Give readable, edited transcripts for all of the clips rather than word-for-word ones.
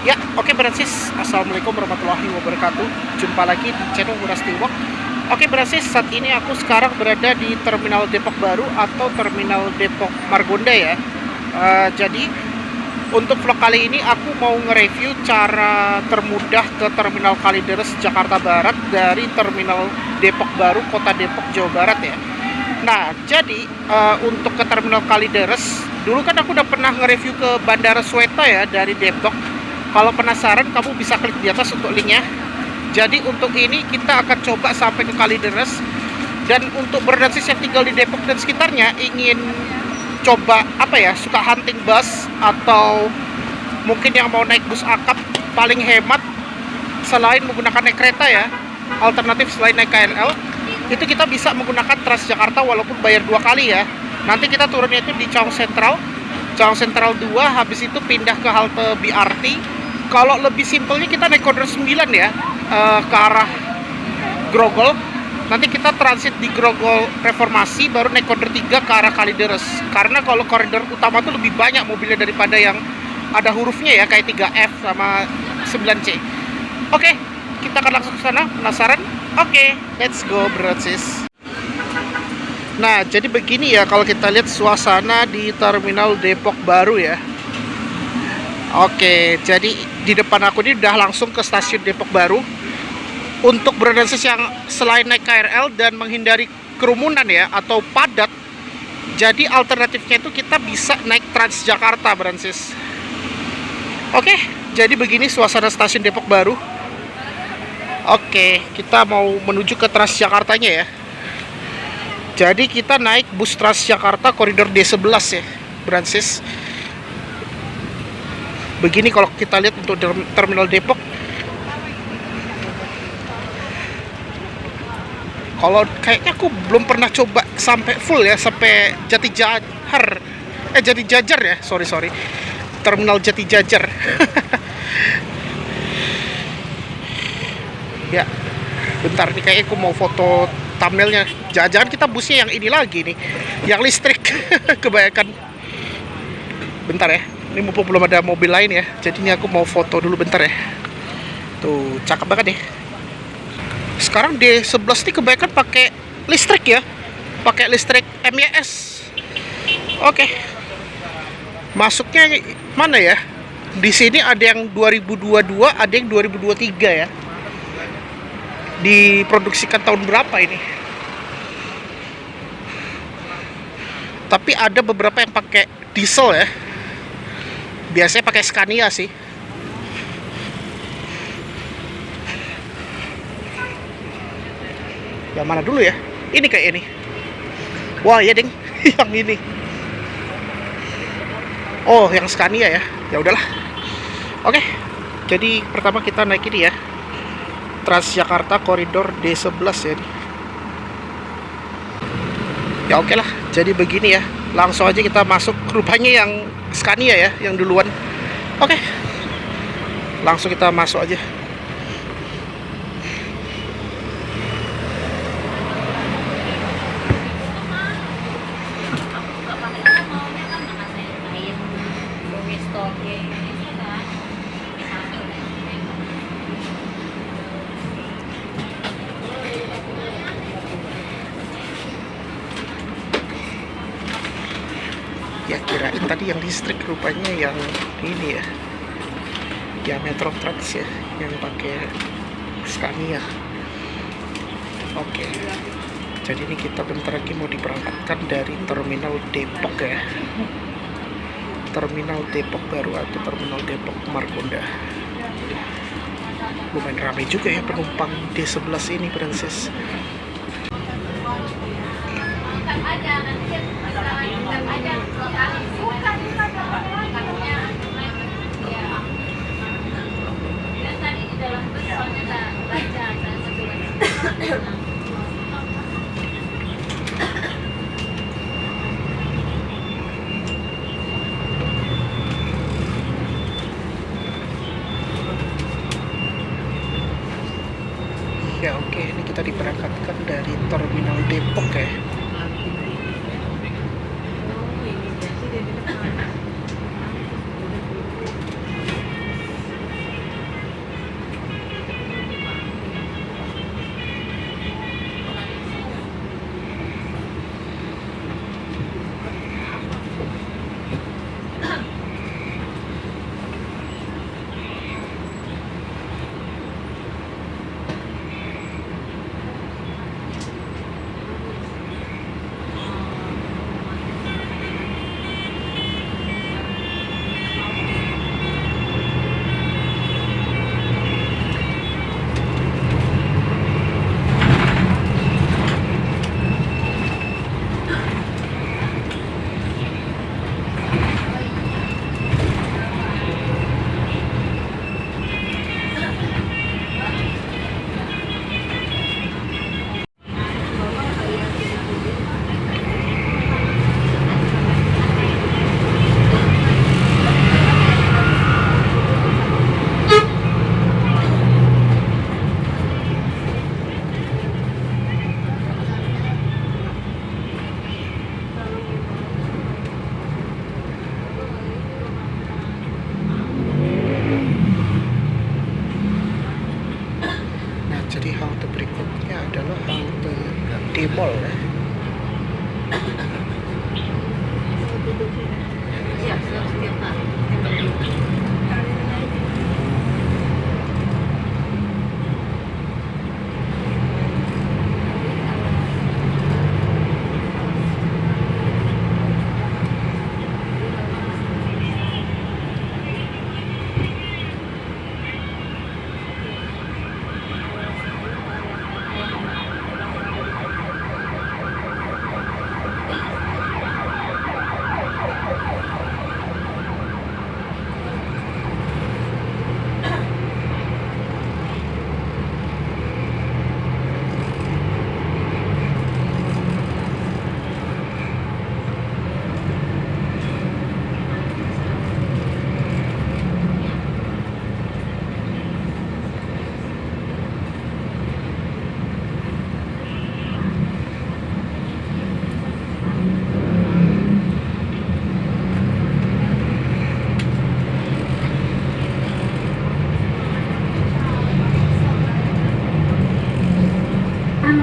Ya, oke Bransis. Assalamualaikum warahmatullahi wabarakatuh. Jumpa lagi di channel Nguras Tiwok. Oke Bransis, saat ini aku sekarang berada di Terminal Depok Baru atau Terminal Depok Margonda ya. Jadi untuk vlog kali ini aku mau nge-review cara termudah ke Terminal Kalideres Jakarta Barat dari Terminal Depok Baru Kota Depok Jawa Barat ya. Nah, jadi untuk ke Terminal Kalideres, dulu kan aku udah pernah nge-review ke Bandara Sueta ya dari Depok. Kalau penasaran, kamu bisa klik di atas untuk linknya. Jadi untuk ini kita akan coba sampai ke Kalideres. Dan untuk Bransis yang tinggal di Depok dan sekitarnya ingin coba apa ya, suka hunting bus atau mungkin yang mau naik bus akap paling hemat selain menggunakan naik kereta ya, alternatif selain naik KRL, itu kita bisa menggunakan Transjakarta walaupun bayar 2 kali ya. Nanti kita turunnya itu di Cawang Sentral 2, habis itu pindah ke halte BRT. Kalau lebih simpelnya kita naik koridor 9 ya, ke arah Grogol. Nanti kita transit di Grogol Reformasi, baru naik koridor 3 ke arah Kalideres. Karena kalau koridor utama tuh lebih banyak mobilnya daripada yang ada hurufnya ya, kayak 3F sama 9C. Oke, kita akan langsung ke sana. Penasaran? Oke, let's go Bransis. Nah, jadi begini ya kalau kita lihat suasana di Terminal Depok Baru ya. Oke, jadi di depan aku ini udah langsung ke stasiun Depok Baru. Untuk Bransis yang selain naik KRL dan menghindari kerumunan ya atau padat, jadi alternatifnya itu kita bisa naik Transjakarta Bransis. Oke, jadi begini suasana stasiun Depok Baru. Oke, kita mau menuju ke Transjakartanya ya. Jadi kita naik bus Transjakarta koridor D11 ya Bransis. Begini kalau kita lihat untuk Terminal Depok. Kalau kayaknya aku belum pernah coba sampai full ya, sampai Jati Jajar ya, sorry Terminal Jati Jajar. Ya, bentar nih kayaknya aku mau foto thumbnailnya. Jangan-jangan kita busnya yang ini lagi nih, yang listrik. Kebanyakan. Bentar ya, ini mumpung belum ada mobil lain ya, jadi ini aku mau foto dulu bentar ya. Tuh, cakep banget nih. Sekarang D11 ini kebanyakan pakai listrik ya, pakai listrik MYS. Oke, masuknya mana ya? Di sini ada yang 2022, ada yang 2023 ya. Diproduksikan tahun berapa ini? Tapi ada beberapa yang pakai diesel ya. Biasanya pakai Scania sih. Yang mana dulu ya? Ini kayak ini. Wah ya ding, yang ini. Oh, yang Scania ya. Ya udahlah. Oke. Jadi pertama kita naik ini ya. Transjakarta koridor D11 ya. Ya oke lah. Jadi begini ya. Langsung aja kita masuk. Rupanya yang Scania ya, yang duluan. Oke. Langsung kita masuk aja. Ya kirain tadi yang listrik, rupanya yang ini ya, yang Metro Trans ya, yang pakai Scania. Oke, jadi ini kita bentar lagi mau diberangkatkan dari Terminal Depok ya, Terminal Depok Baru atau Terminal Depok Margonda. Lumayan ramai juga ya penumpang D11 ini Bransis. Ya oke, ini kita diberangkatkan dari Terminal Depok ya.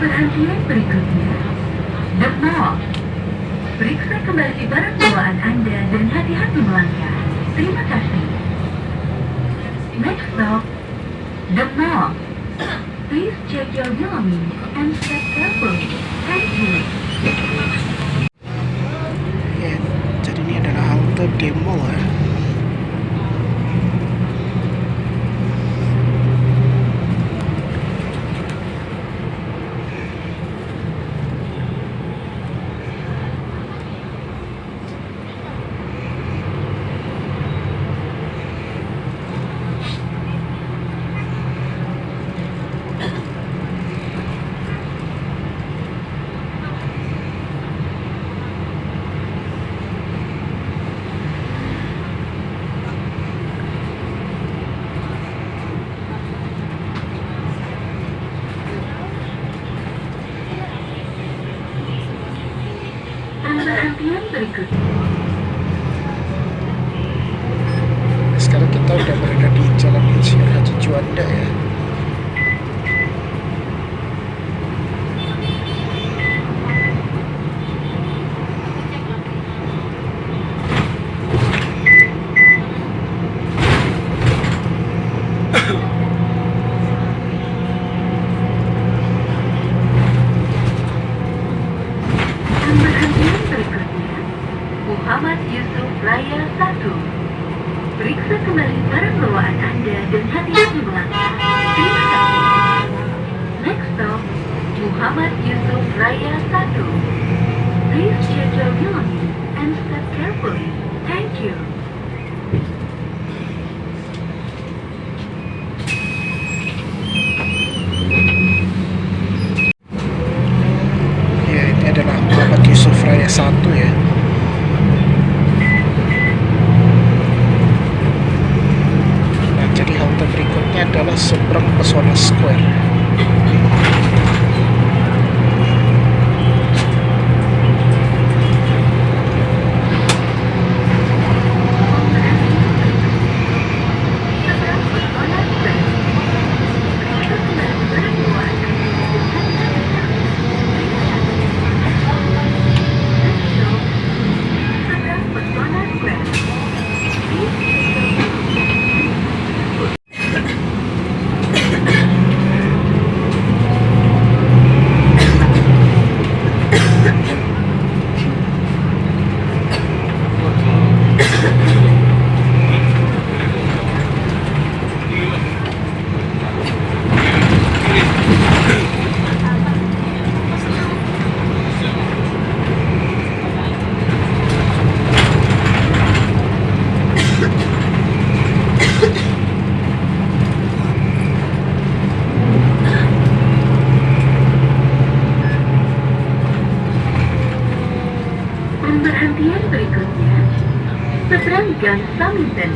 Pemberhentian berikutnya, The Mall. Periksa kembali barang bawaan Anda dan hati-hati melangkah. Terima kasih. Next stop, The Mall. Please check your belongings and step carefully. Thank you. Ya, jadi ini adalah halte demo ya. Pemberhentian berikutnya. Sekarang kita udah berada di Jalan Insinyur Haji Juanda ya. Pemberhentian berikutnya, Muhammad Yusuf Raya 1. Periksa kembali barang bawaan Anda dan hati-hati melangkah. Terima kasih. Next stop, Muhammad Yusuf Raya 1. Please check your belongings and step carefully. Thank you. Ya, ini adalah Muhammad Yusuf Raya 1 ya. Nah, jadi halte berikutnya adalah seberang Pesona Square. Seberang Pesona Square. Periksa kembali barang bawaan Anda dan hati-hati melangkah. Terima kasih. Next stop, seberang Pesona Square. Please check your Pemberhentian berikutnya, seberang Gang Saminten.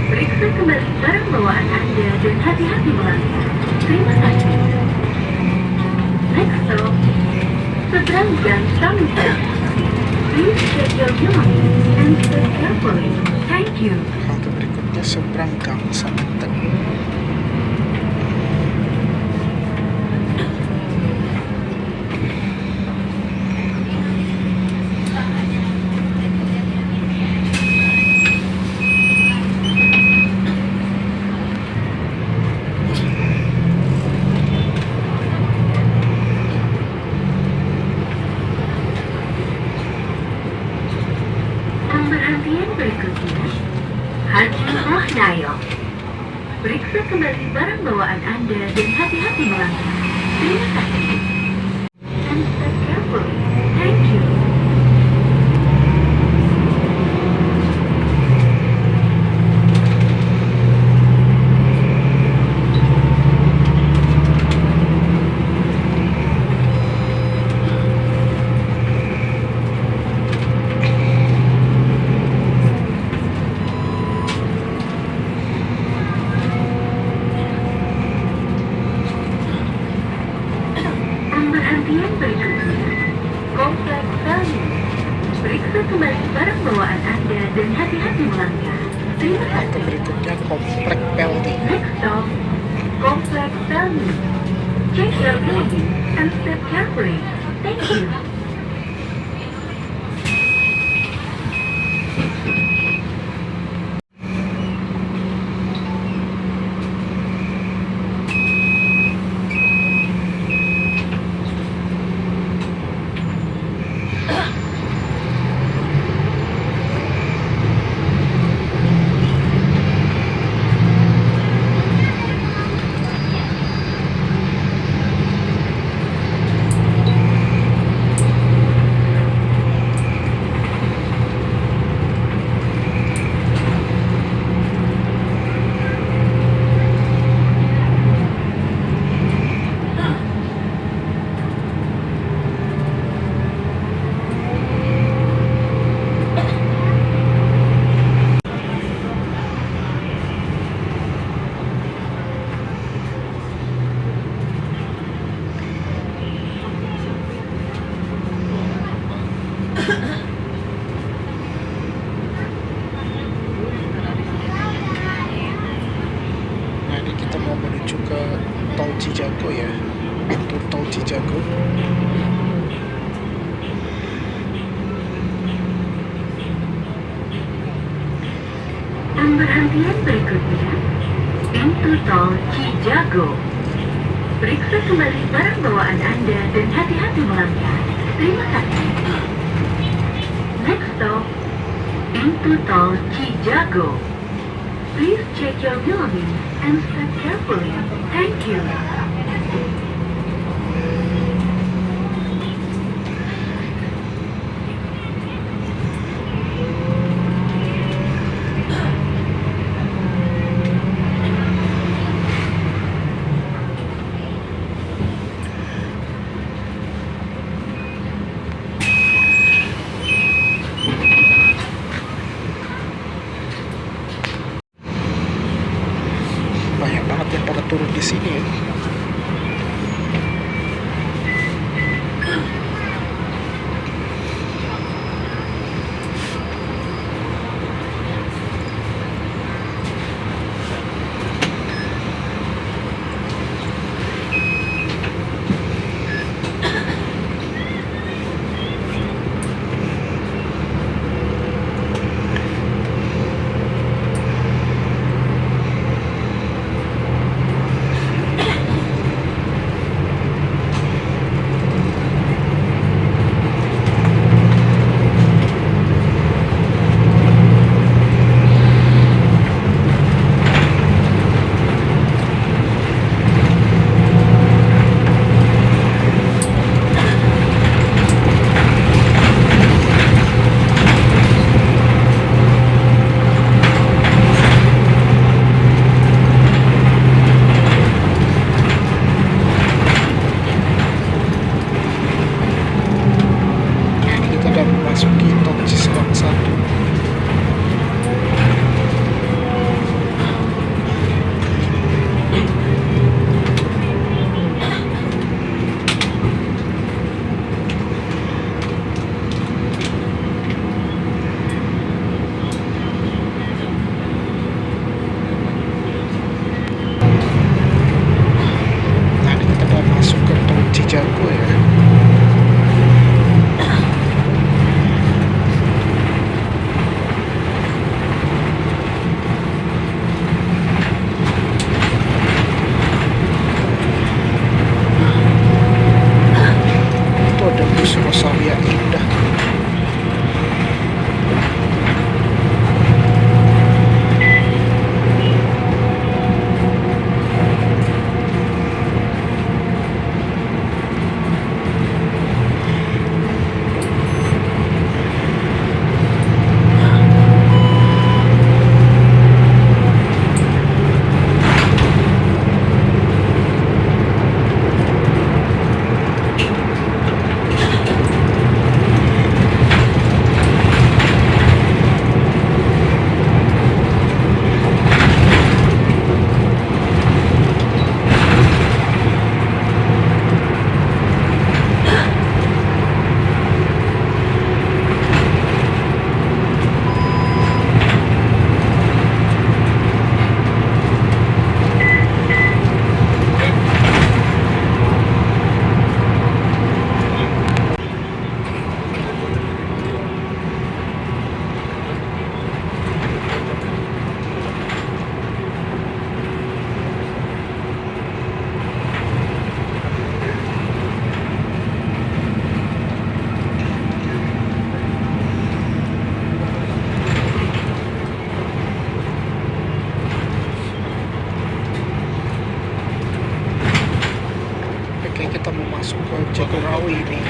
Periksa kembali barang bawaan Anda dan hati-hati melangkah. Terima kasih. Next stop, seberang Gang Saminten. Please check your belongings and step carefully. Thank you. Halte berikutnya seberang Gang Saminten. Pemberhentian berikutnya, Haji Mahnayo. Periksa kembali barang bawaan Anda dan hati-hati melangkah. Terima kasih. And step carefully. Thank you. Pemberhentian berikutnya, Komplek Value. Periksa kembali barang bawaan Anda dan hati-hati melangkah. Terima Halte kasih. berikutnya Komplek Peldi. Next stop, Komplek Value. check your belongings and step carefully. Thank you. Nah, ini kita mau menuju ke Tol Cijago ya, pintu Tol Cijago. Pemberhentian berikutnya, pintu tol Cijago. Periksa kembali barang bawaan Anda dan hati-hati melangkah. Terima kasih. Next stop, pintu tol Cijago. Please check your belongings and step carefully. Thank you. Banyak banget yang pada turun di sini ya. Jagorawi ini.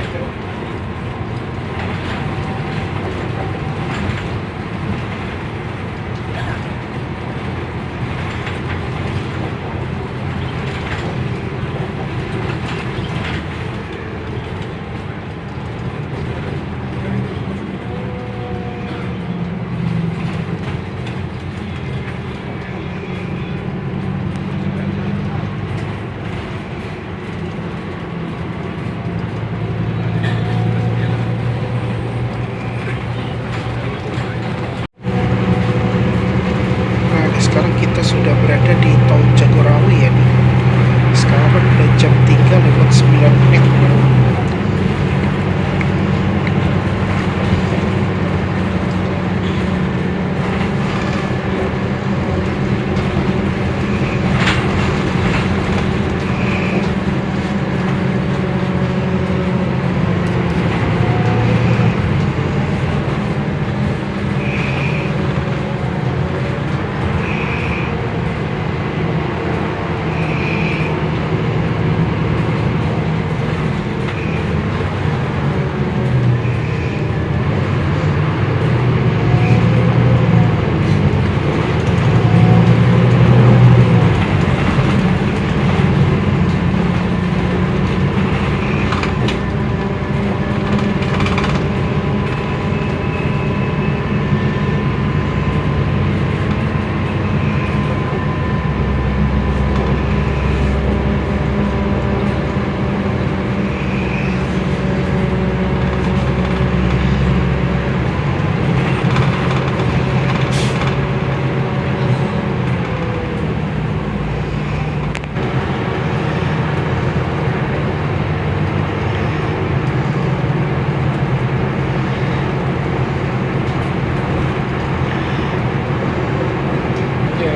Sekarang kita sudah berada di tol Jagorawi ya nih. Sekarang udah jam 3 lewat 9 menit.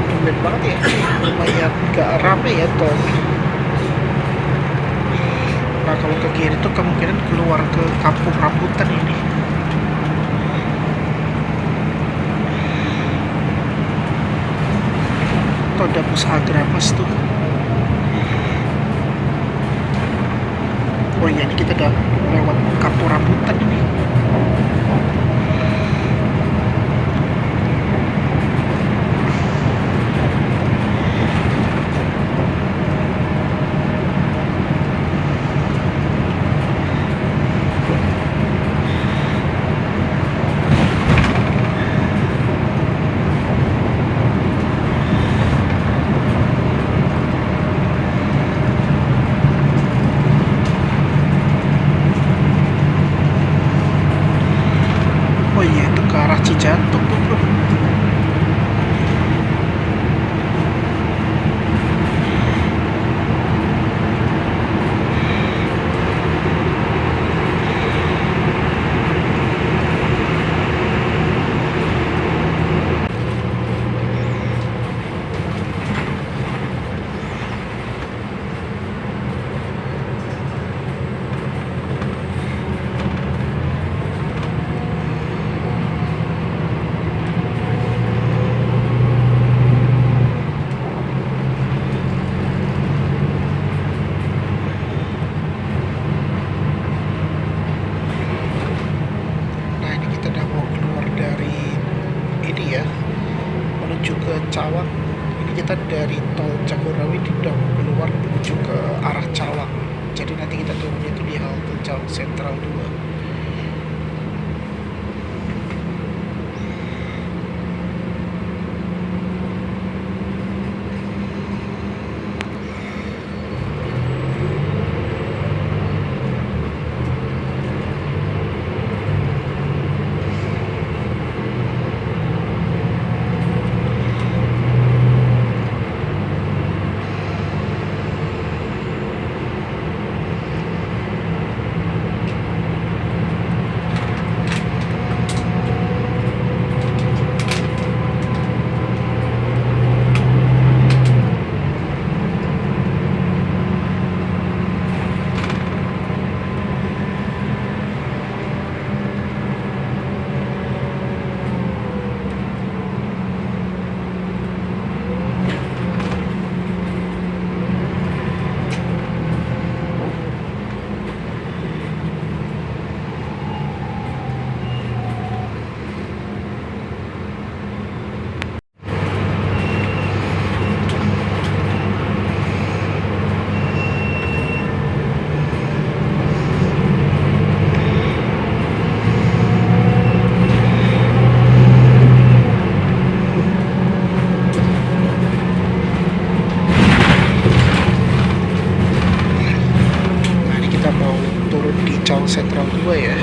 Tumben banget ya, lumayan gak rame ya tol. Nah kalau ke kiri tuh kemungkinan keluar ke Kampung Rambutan ini. Tuh ada Usaha Gramas tuh. Oh iya, ini kita udah lewat Kampung Rambutan ini. Oh iya, itu ke arah Cijantung tuh bro. Nah ini kita udah mau keluar dari ini ya, menuju ke Cawang. Ini kita dari tol Jagorawi udah mau keluar menuju ke arah Cawang. Jadi nanti kita turunnya itu di halte Cawang Sentral 2. Sentral 2 ya.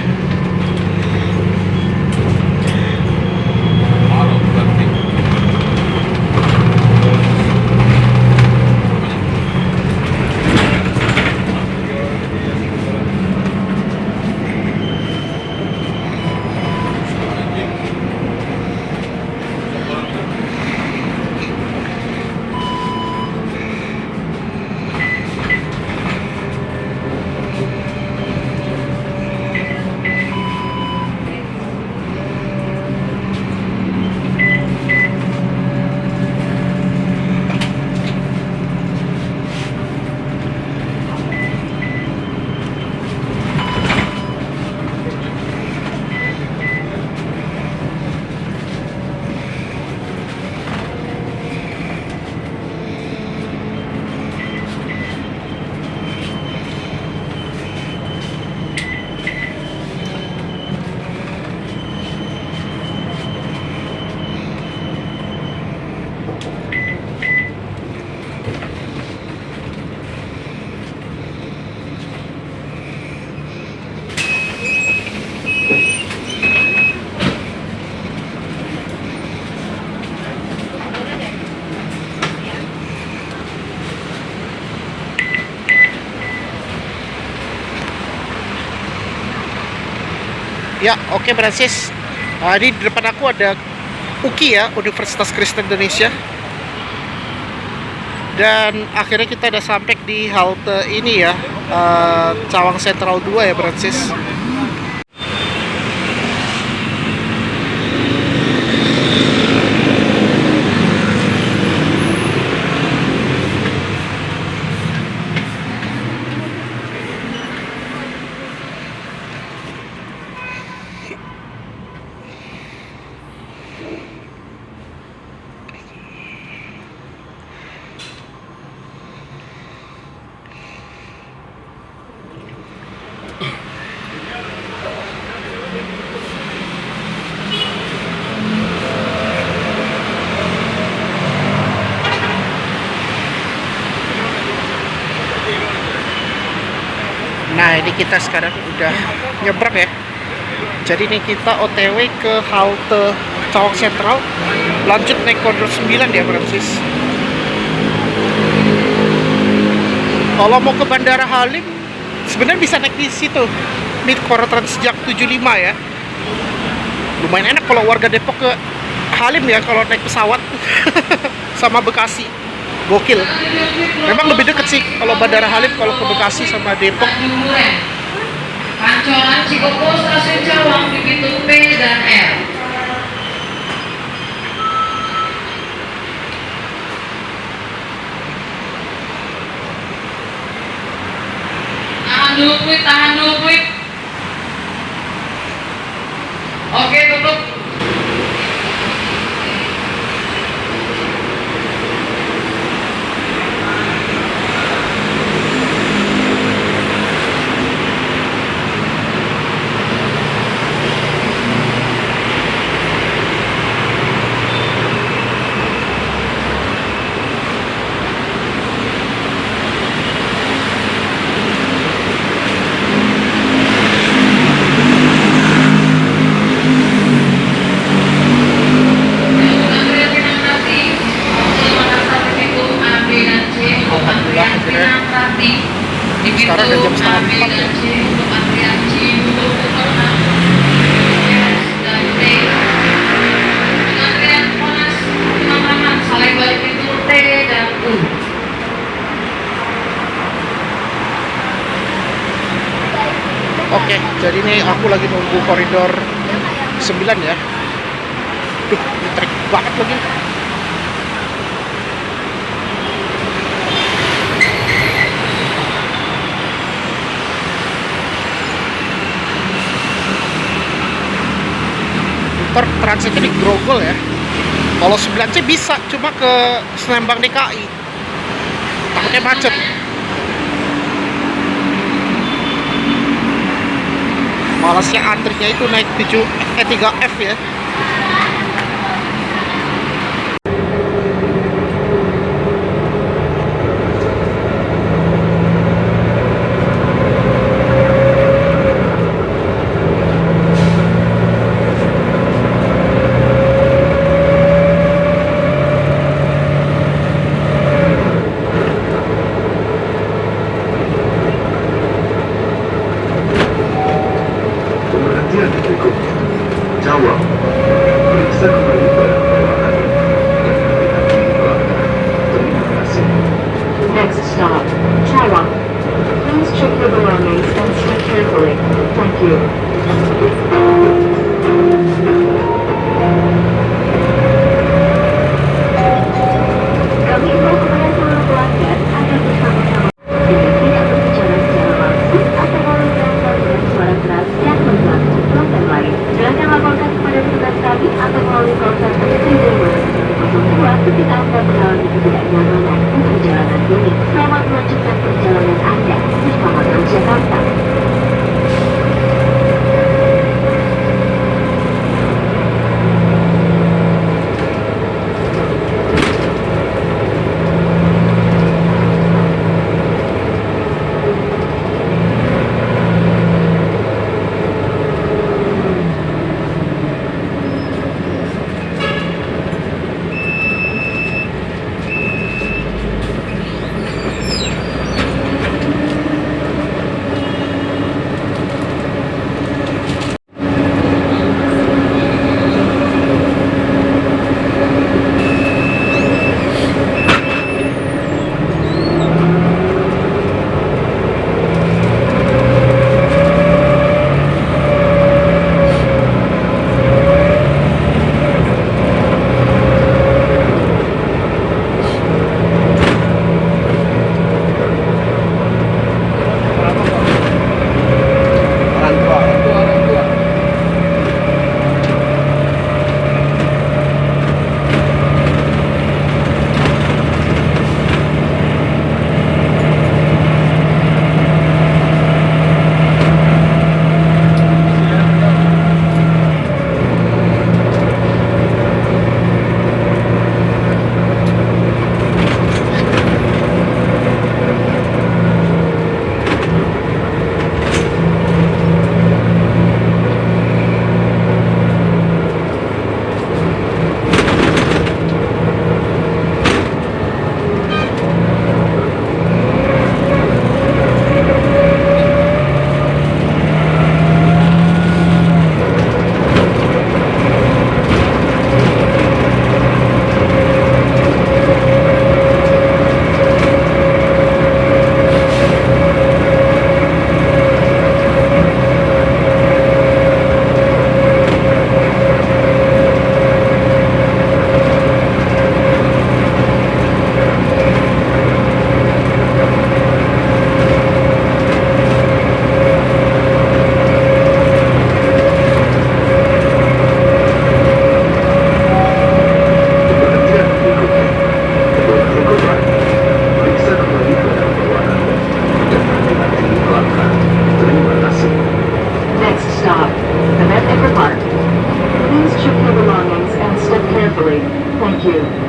Ya, oke Francis. Di depan aku ada UKI ya, Universitas Kristen Indonesia. Dan akhirnya kita udah sampai di halte ini ya, Cawang Sentral 2 ya Francis. Nah, ini kita sekarang udah nyebrang ya. Jadi ini kita OTW ke halte Cawang Sentral, lanjut naik koridor 9 ya Francis. Kalau mau ke Bandara Halim, sebenarnya bisa naik di situ, di koridor Transjak 75 ya. Lumayan enak kalau warga Depok ke Halim ya kalau naik pesawat sama Bekasi. Gokil. Memang lebih deket sih kalau Bandara Halim kalau ke Bekasi sama Depok. Pancoran Cikopo Stasiun Cawang di pintu P dan R. Tahan dulu, Kwik. Oke, tutup. Sekarang udah jam setengah 4 ya. Oke, jadi ini aku lagi nunggu koridor 9 ya. Duh, ini trek banget lagi. Ntar transitnya di Grogol ya. Kalau 9C bisa, cuma ke Senembang DKI. Takutnya macet. Malasnya antrinya itu naik 3F ya. Jika ketika Anda mengalami ketidaknyamanan di perjalanan ini, selamat melanjutkan perjalanan Anda bersama Transjakarta. Thank you.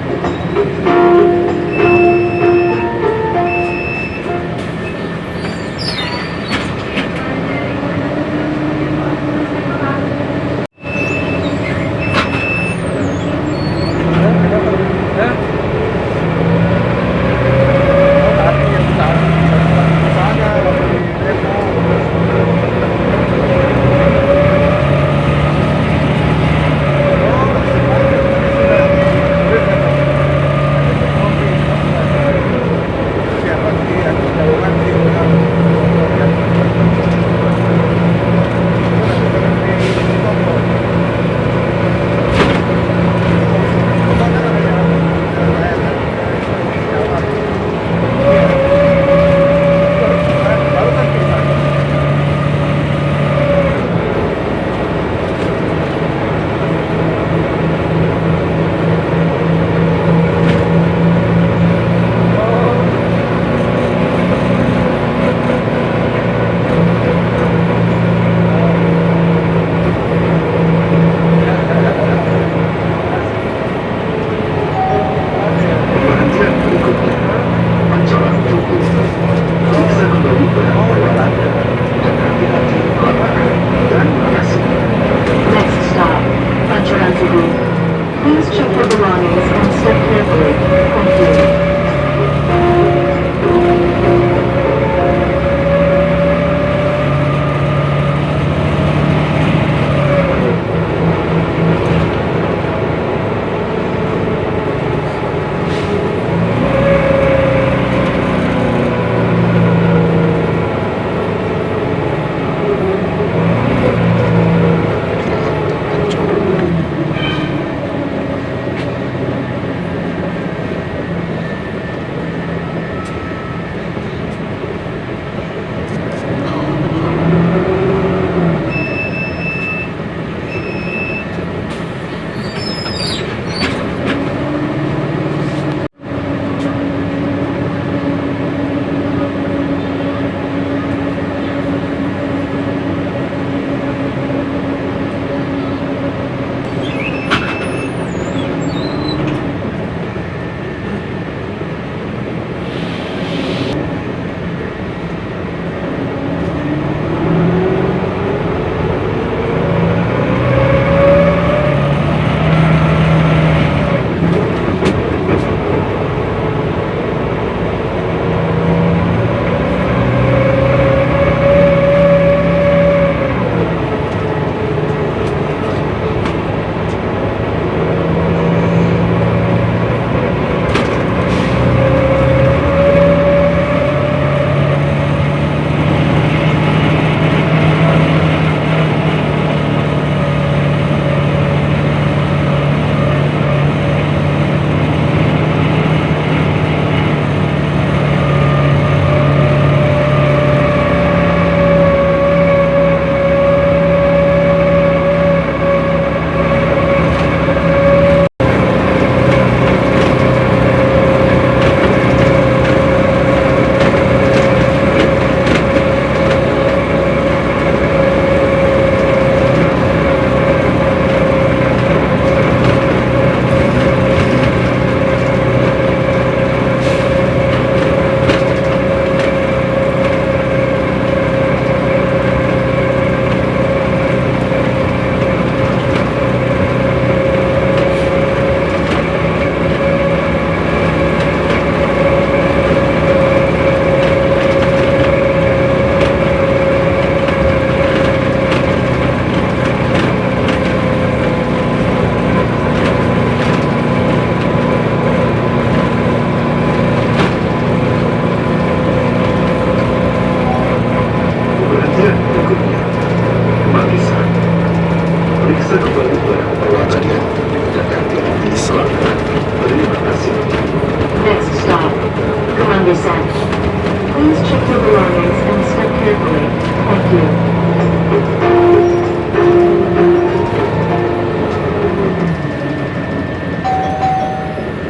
you.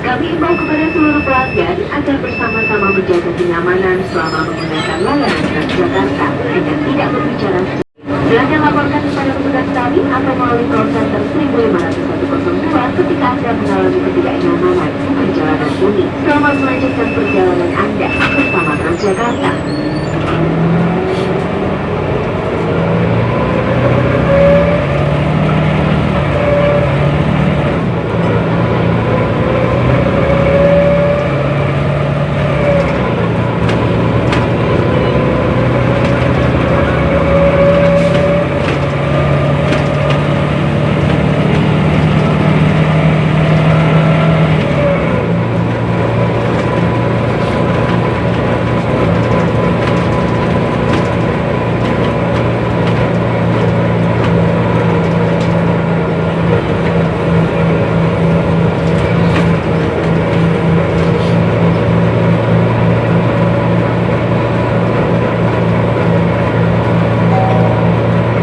Kami imbau kepada seluruh pelanggan agar bersama-sama menjaga kenyamanan selama menggunakan layanan Transjakarta dan tidak berbicara. Silakan laporkan kepada petugas kami atau melalui call center 15102 ketika Anda mengalami ketidaknyamanan di perjalanan ini. Selamat melanjutkan perjalanan Anda bersama Transjakarta.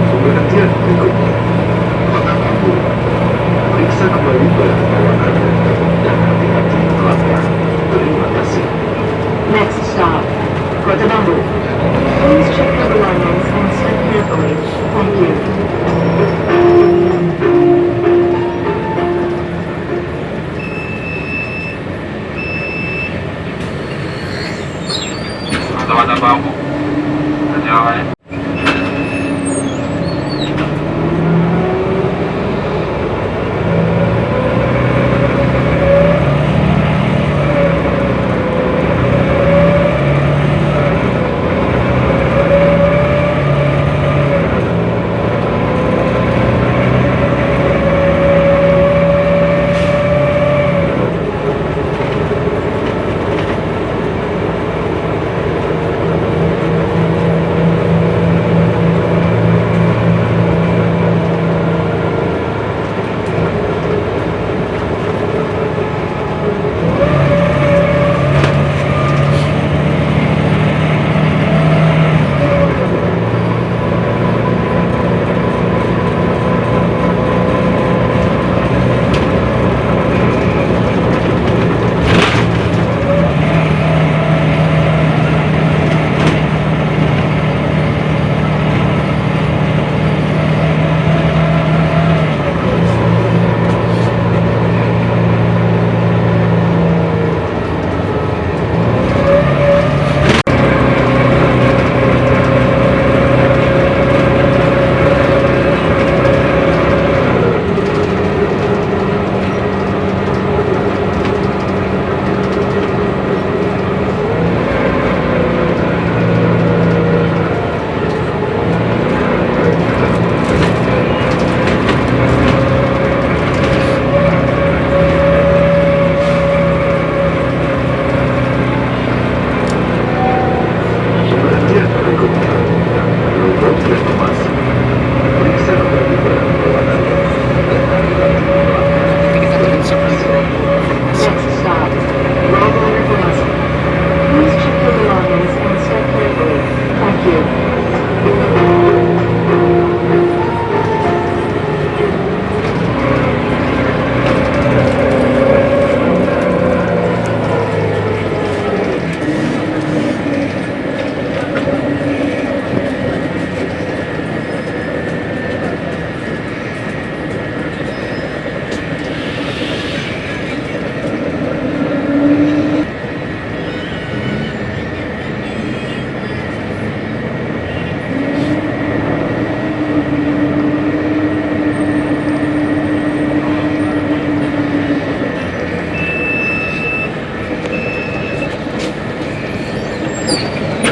Pemberhentian berikutnya. Pertama, periksa kembali barang bawaan Anda dan hati-hati pelanggan. Terima kasih. Next stop, Kota Bambu. Please check your belongings and step carefully. Thank you. Kota Bambu. Jalan.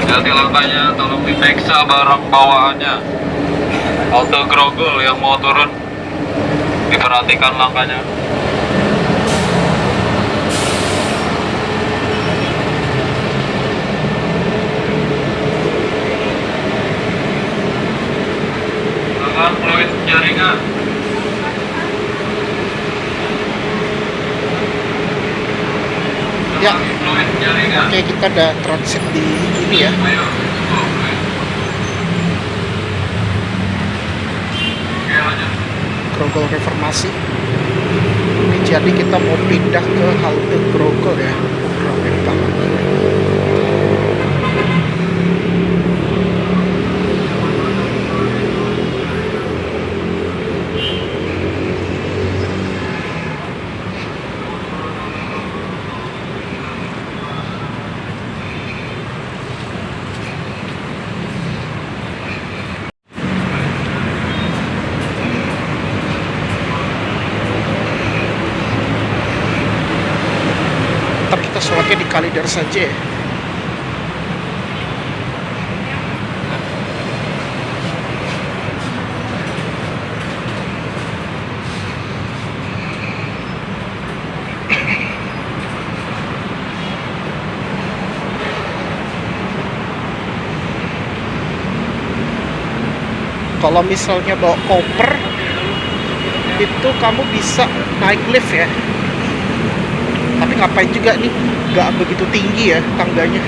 Hati langkahnya, tolong diperiksa barang bawaannya. Auto grogol yang mau turun, diperhatikan langkahnya. Silakan fluid jaringan. Ya, Fluid jaringan. oke, kita ada transit di ini ya. Ayo. Grogol Reformasi. Ini jadi kita mau pindah ke halte Grogol ya. Rame banget. Ntar kita sholatnya di Kalidar saja ya. Kalau misalnya bawa koper itu kamu bisa naik lift ya, tapi ngapain juga nih, nggak begitu tinggi ya tangganya.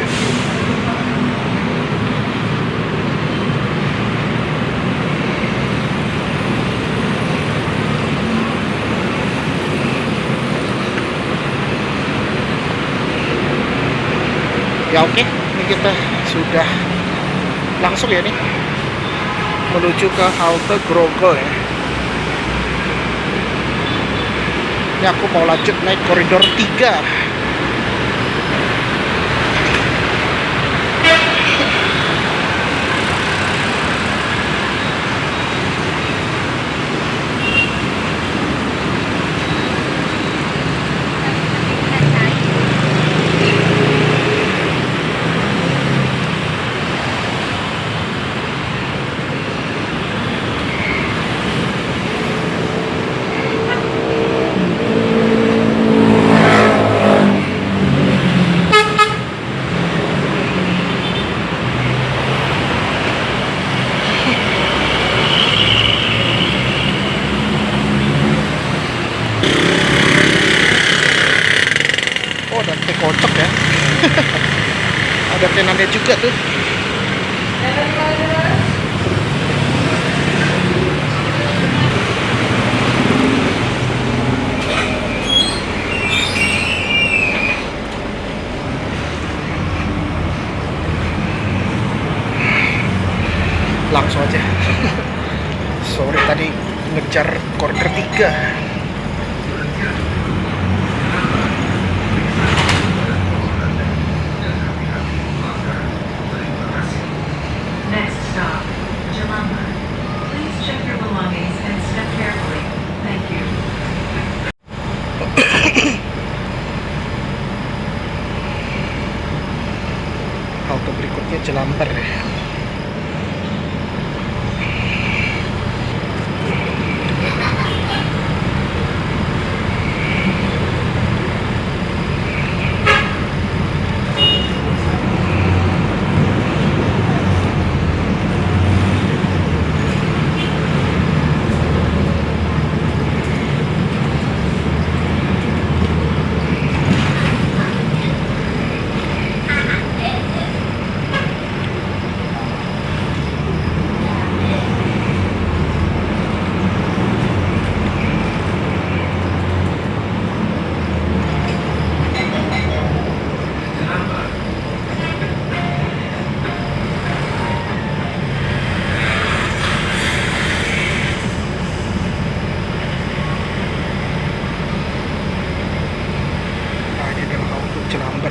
Ya oke, ini kita sudah langsung ya nih menuju ke halte Grogol ya. Ini aku mau lanjut naik koridor 3. Oh, ada teh kocok ya. Ada tenannya juga tuh. Langsung aja. Sorry tadi ngejar koridor 3. Next stop, Jalamba. Please check your belongings and step carefully. Thank you. Halte berikutnya Jelambar ya. Jelambar.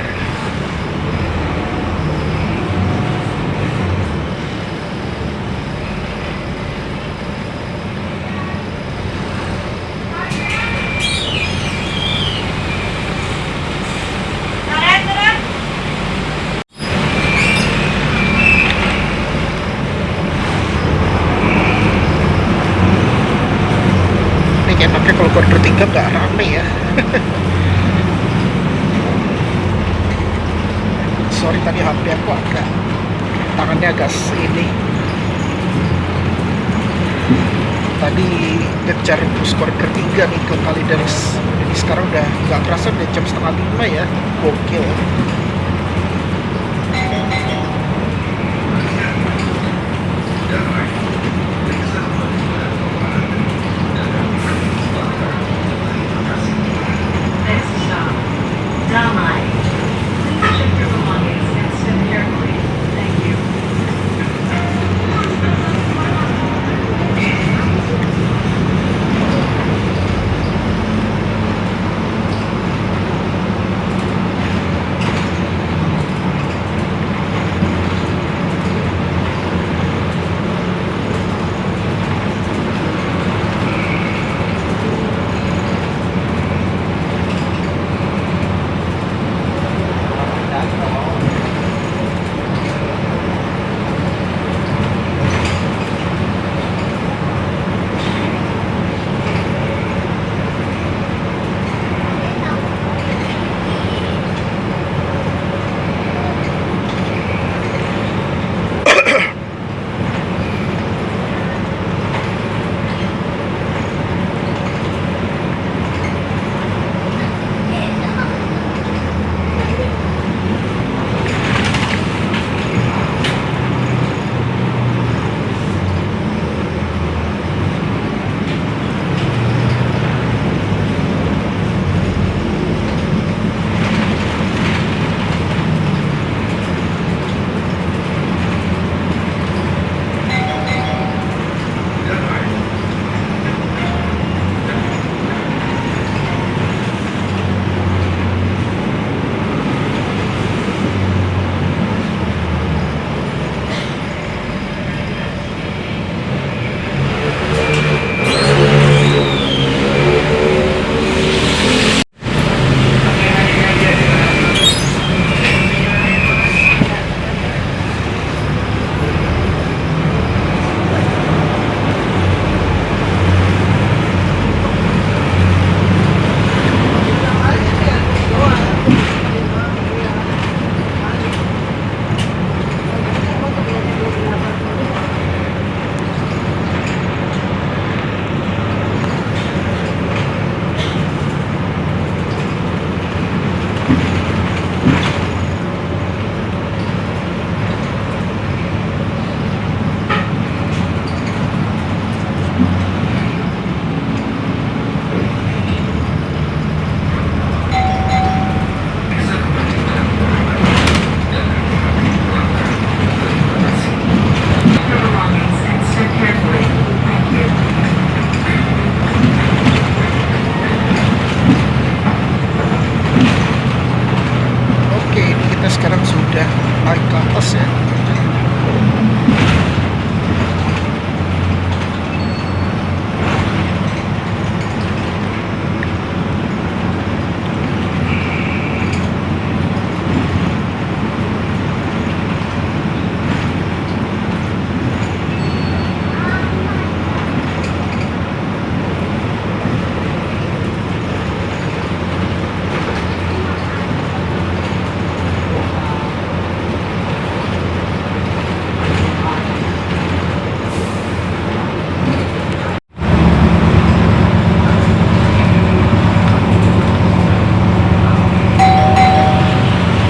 Ini enaknya kalau koridor 3 nggak rame ya. Sorry tadi HP aku agak, tangannya agak ini. Tadi ngejar bus koridor 3 nih ke Kalideres. Jadi sekarang udah nggak kerasa, udah jam 4:30 ya. Gokil. kita sekarang sudah naik ke atas ya.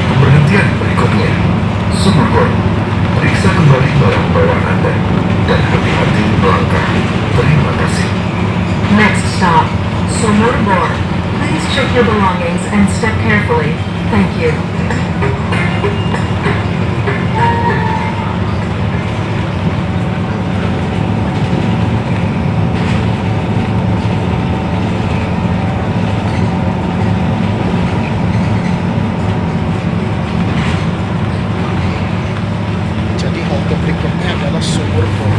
Pemberhentian berikutnya, Sumurgor. Periksa kembali barang bawaan Anda dan hati-hati melangkah. Terima kasih. Next stop, Sumur Bor. Please check your belongings and step carefully. Thank you. Jadi halte berikutnya adalah Sumur Bor.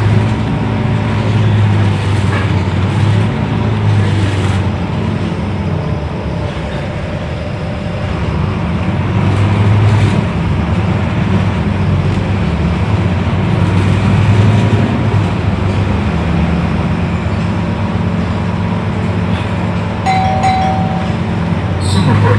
Sumurgor.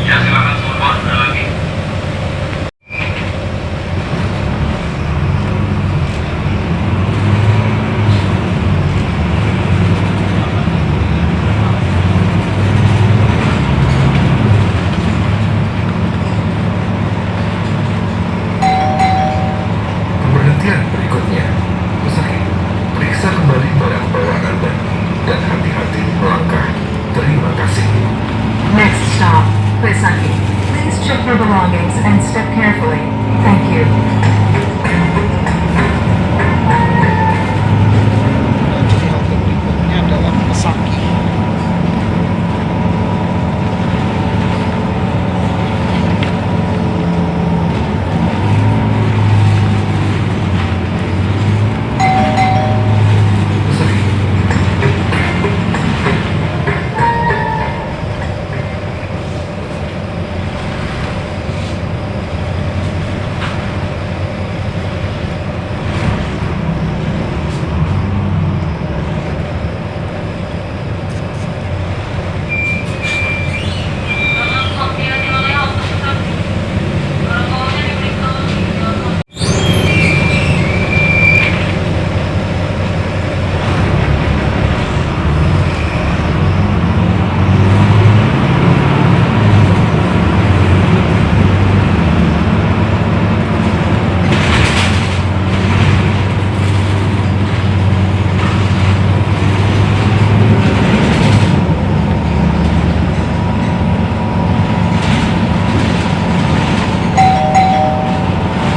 Ya silakan semua, ada lagi. Pemberhentian berikutnya, Usaki. Periksa kembali barang bawaan Anda dan hati-hati melangkah. Terima kasih. Next stop, Koisaki. Please check your belongings and step carefully. Thank you. Jadi halte berikutnya adalah Pesaki. Usaki. Dalam hati-hati oleh halte Pesaki. Barang bawahnya diperiksa di dalam halte.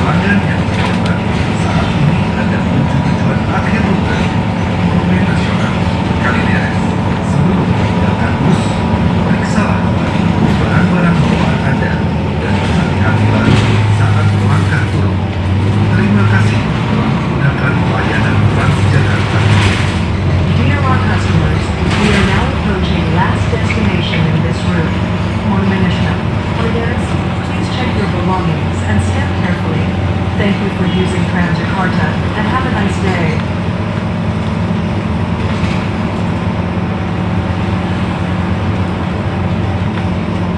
Pelanggan yang terhormat, saat ini Anda menuju tujuan akhir rute Monumen Nasional Kalideres. Sebelum meninggalkan bus, periksalah kembali barang-barang bawaan Anda dan berhati-hatilah saat melangkah turun. Terima kasih telah menggunakan layanan Transjakarta. Dear our customers, we are now approaching last destination in this route, Monument Nasional. Kalideres, please check your belongings and step carefully. Thank you for using Transjakarta and have a nice day.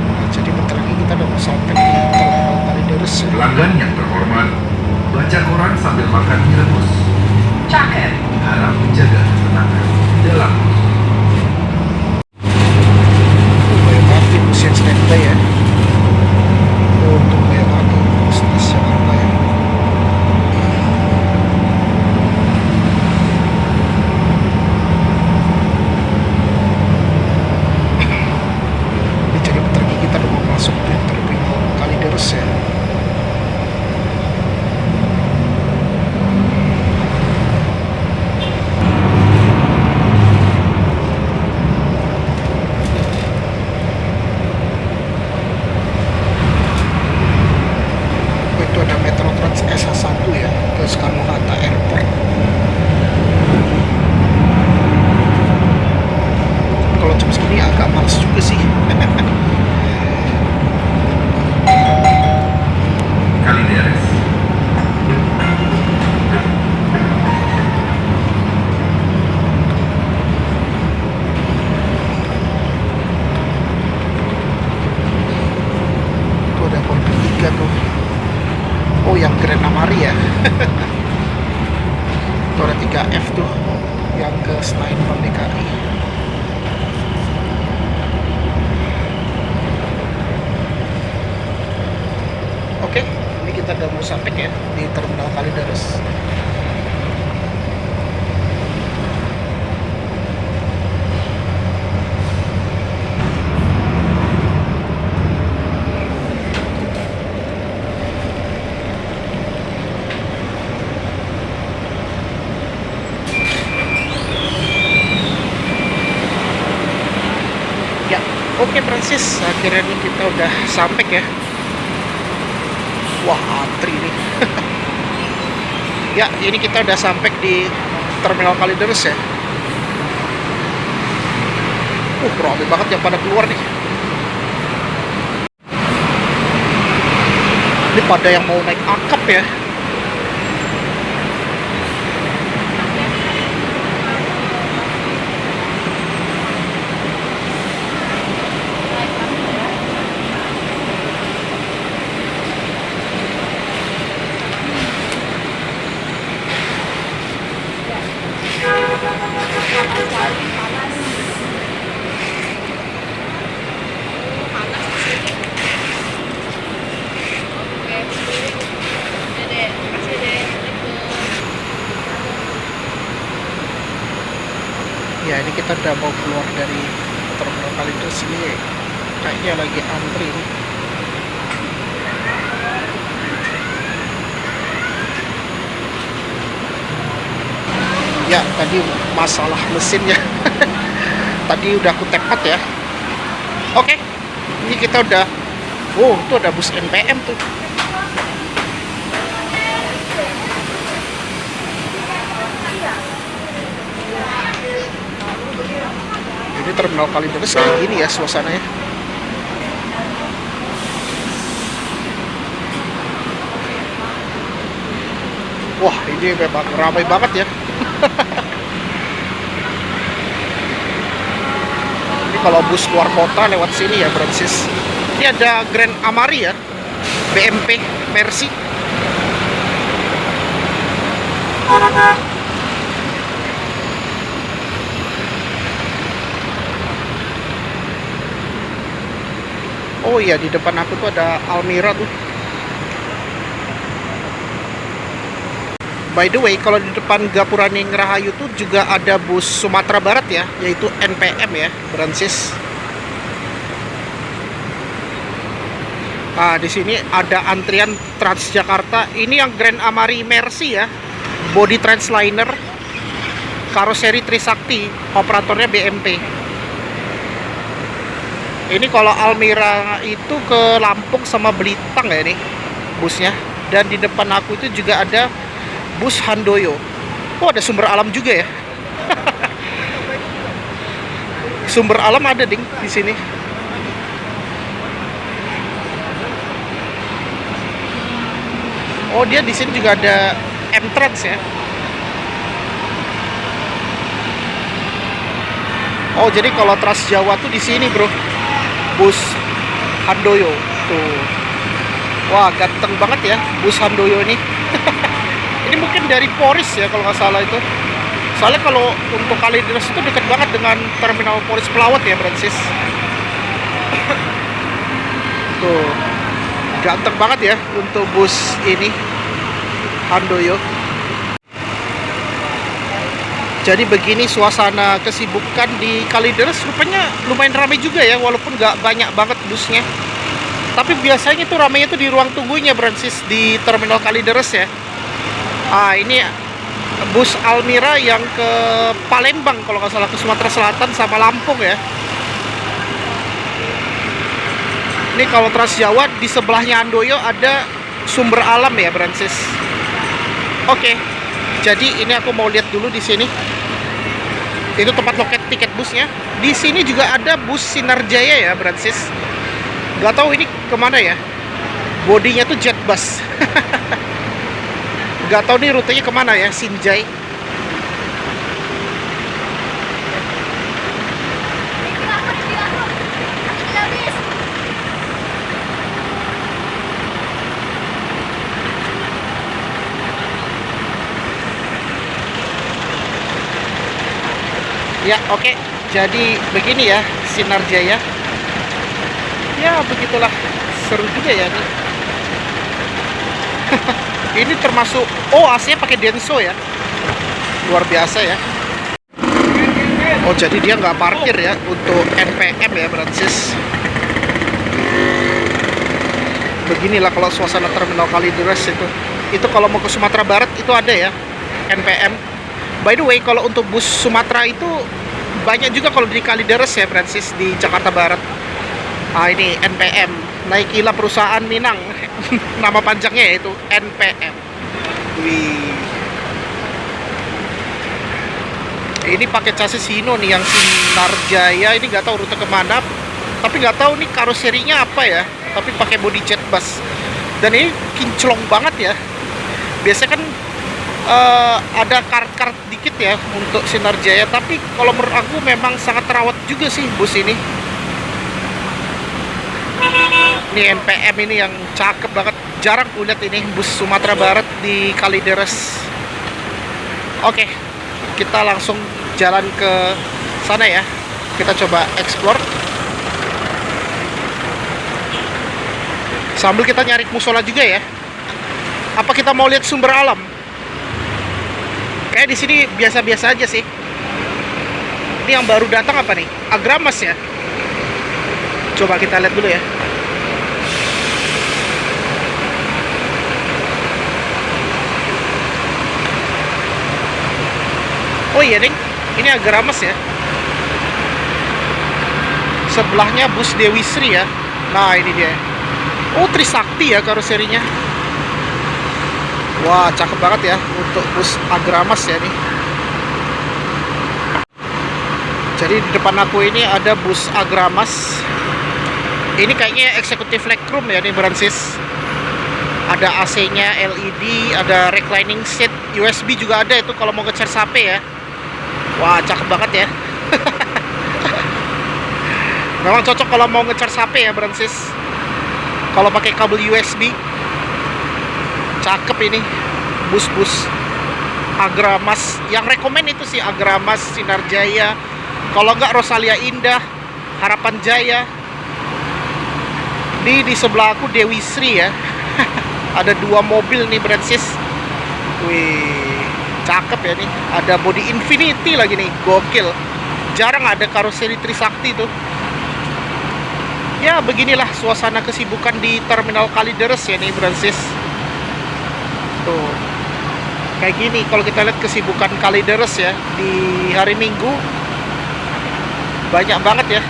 Nah, jadi bentar lagi kita udah mau sampai di Terminal Kalideres ya. Pelanggan yang terhormat, baca koran sambil makan mie rebus. Cakep. Harap menjaga ketenangan di dalam bus. Banyak banget nih bus yang standby ya. Oh, tuh banyak banget bus Transjakarta ya. Ini jadi bentar lagi kita udah mau masuk di Terminal Kalideres ya. Oh, yang Grand Amari ya. Itu ada 3F tuh yang ke Senayan Bank DKI. Oke, ini kita udah mau sampai ya di Terminal Kalideres. Ya, oke Francis, akhirnya nih kita udah sampai ya. Wah, antri nih. Ya, ini kita udah sampai di Terminal Kalideres ya. Ramai banget yang pada keluar nih. Ini pada yang mau naik akap ya. Ya, ini kita udah mau keluar dari Terminal Kalideres ini. Kayaknya lagi antri nih. Ya, tadi masalah mesinnya. Tadi udah aku tepat ya. Oke, ini kita udah. Oh, itu ada bus NPM tuh. Ini Terminal Kalideres kayak gini ya suasananya. Wah, ini memang ramai banget ya. Ini kalau bus luar kota lewat sini ya, Francis. Ini ada Grand Amari ya, BMP Mercy. Oh iya, di depan aku tuh ada Almira tuh. By the way, kalau di depan Gapuraning Rahayu tuh juga ada bus Sumatera Barat ya, yaitu NPM ya, Francis. Nah, di sini ada antrian Transjakarta. Ini yang Grand Amari Mercy ya, body transliner, karoseri Trisakti, operatornya BMP. Ini kalau Almira itu ke Lampung sama Belitang ya nih busnya. Dan di depan aku itu juga ada bus Handoyo. Oh, ada Sumber Alam juga ya. Sumber Alam ada ding di sini. Oh, dia di sini juga ada M-Trans ya. Oh, jadi kalau Trans Jawa tuh di sini, bro. Bus Handoyo tuh. Wah, ganteng banget ya bus Handoyo ini. Ini mungkin dari Poris ya kalau nggak salah itu. Soalnya kalau untuk Kalideres itu dekat banget dengan Terminal Poris Pelawat ya, Francis. Tuh, ganteng banget ya untuk bus ini Handoyo. Jadi begini suasana kesibukan di Kalideres, rupanya lumayan ramai juga ya, walaupun nggak banyak banget busnya. Tapi biasanya tuh ramainya tuh di ruang tunggunya, Francis, di Terminal Kalideres ya. Ah, ini bus Almira yang ke Palembang kalau nggak salah, ke Sumatera Selatan sama Lampung ya. Ini kalau Trans Jawa di sebelahnya Handoyo ada Sumber Alam ya, Francis. Oke. Jadi ini aku mau lihat dulu di sini. Itu tempat loket tiket busnya. Di sini juga ada bus Sinar Jaya ya, Francis. Gak tahu ini kemana ya. Bodinya tuh jet bus. Gak tahu nih rutenya kemana ya, Sinjai. Ya, oke. Jadi begini ya Sinar Jaya. Ya, begitulah. Seru juga ya nih. Ini termasuk AC pakai Denso ya. Luar biasa ya. Oh, jadi dia nggak parkir ya untuk NPM ya, Francis. Beginilah kalau suasana terminal Kalideres itu. Itu kalau mau ke Sumatera Barat itu ada ya NPM. By the way, kalau untuk bus Sumatera itu banyak juga kalau di Kalideres ya, Francis, di Jakarta Barat. Ini NPM, Naikilah Perusahaan Minang. Nama panjangnya yaitu NPM. Wih. Ini pakai chassis Hino nih yang Sinar Jaya. Ini nggak tahu rute kemana, tapi nggak tahu nih karoserinya apa ya. Tapi pakai body jet bus. Dan ini kinclong banget ya. Biasanya kan ada karat-karat dikit ya untuk Sinar Jaya, tapi kalau menurut aku memang sangat terawat juga sih bus ini. Ini NPM ini yang cakep banget. Jarang ku lihat ini bus Sumatera Barat di Kalideres. Oke, kita langsung jalan ke sana ya. Kita coba explore sambil kita nyari musola juga ya. Apa kita mau lihat sumber alam? Kayak di sini biasa-biasa aja sih. Ini yang baru datang apa nih? Agramas ya. Coba kita lihat dulu ya. Oh iya nih, ini Agramas ya. Sebelahnya bus Dewi Sri ya. Nah ini dia. Oh, Trisakti ya karoserinya. Wah, cakep banget ya untuk bus Agramas ya nih. Jadi di depan aku ini ada bus Agramas. Ini kayaknya eksekutif legroom ya nih, Francis. Ada AC-nya LED, ada reclining seat, USB juga ada itu kalau mau nge-charge HP ya. Wah, cakep banget ya. Memang cocok kalau mau nge-charge HP ya, Francis. Kalau pakai kabel USB. Cakep ini bus-bus Agramas. Yang rekomen itu sih Agramas, Sinar Jaya. Kalau nggak Rosalia Indah, Harapan Jaya. Di sebelah aku Dewi Sri ya. Ada 2 mobil nih, Francis. Wih, cakep ya nih. Ada body Infinity lagi nih, gokil. Jarang ada karoseri Trisakti tuh. Ya, beginilah suasana kesibukan di Terminal Kalideres ya nih, Francis. Tuh. Kayak gini kalau kita lihat kesibukan Kalideres ya di hari Minggu. Banyak banget ya.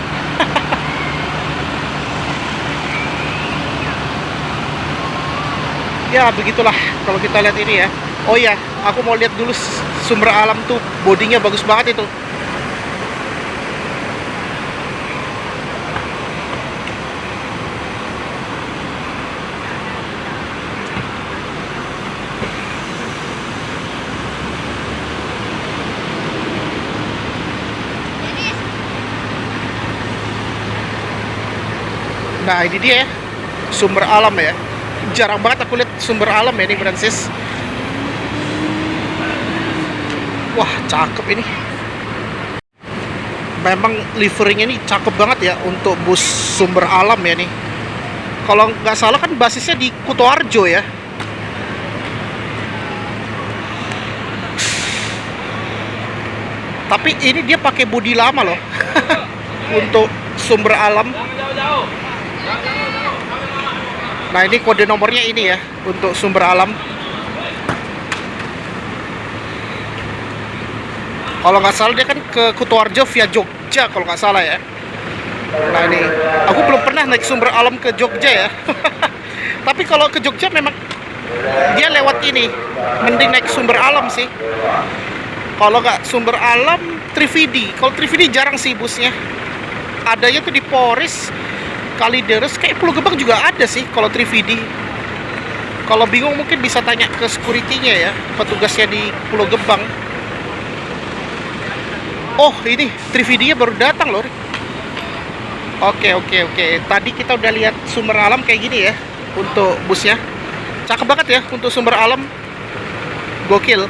Ya, begitulah kalau kita lihat ini ya. Oh ya, aku mau lihat dulu sumber alam tuh. Bodinya bagus banget itu. Nah, ini dia ya, sumber alam ya. Jarang banget aku lihat sumber alam ya nih, Francis. Wah, cakep ini. Memang liverynya ini cakep banget ya untuk bus sumber alam ya nih. Kalau nggak salah kan basisnya di Kutoarjo ya. Tapi ini dia pakai bodi lama loh. Untuk sumber alam. Nah, ini kode nomornya ini ya untuk sumber alam. Kalau nggak salah dia kan ke Kutoarjo via Jogja kalau nggak salah ya. Nah ini, aku belum pernah naik sumber alam ke Jogja ya. Tapi kalau ke Jogja memang dia lewat ini, mending naik sumber alam sih. Kalau nggak sumber alam, Trividi. Kalau Trividi jarang sih busnya. Adanya tuh di Poris, Kalideres, kayak Pulau Gebang juga ada sih kalau Trividi. Kalau bingung mungkin bisa tanya ke security-nya ya, petugasnya di Pulau Gebang. Oh, ini Trividi-nya baru datang loh. Oke. Tadi kita udah lihat sumber alam kayak gini ya untuk busnya. Cakep banget ya untuk sumber alam. Gokil.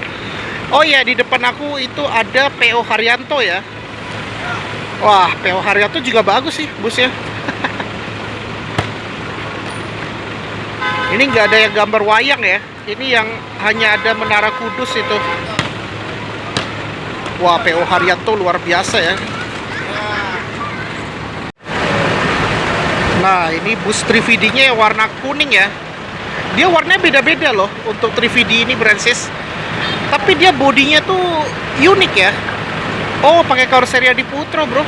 Oh ya, di depan aku itu ada PO Haryanto ya. Wah, PO Haryanto juga bagus sih busnya. Ini nggak ada yang gambar wayang ya. Ini yang hanya ada Menara Kudus itu. Wah, PO Haryanto luar biasa ya. Nah, ini bus 3VD-nya yang warna kuning ya. Dia warnanya beda-beda loh untuk 3VD ini, Brancis. Tapi dia bodinya tuh unik ya. Oh, pakai Corsair di Putro, bro.